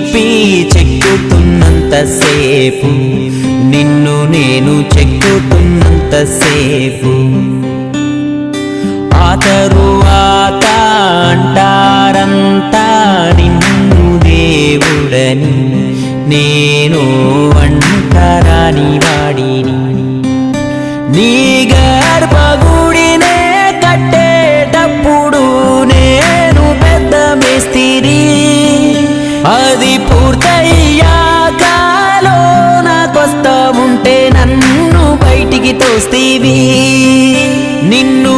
చెప్పి చెక్కుతున్నంతసేపు, నిన్ను నేను చెక్కుతున్నంతసేపు, ఆ తరువాత అంటారంతా నిన్ను దేవుడని, నేను అంటరాని వాడిని. నీ గర్భగుడినే కట్టేటప్పుడు నేను పెద్ద మేస్తిరి, అది పూర్తయ్యాక లోనకొస్తా ఉంటే నన్ను బయటికి తోస్తీవి. నిన్ను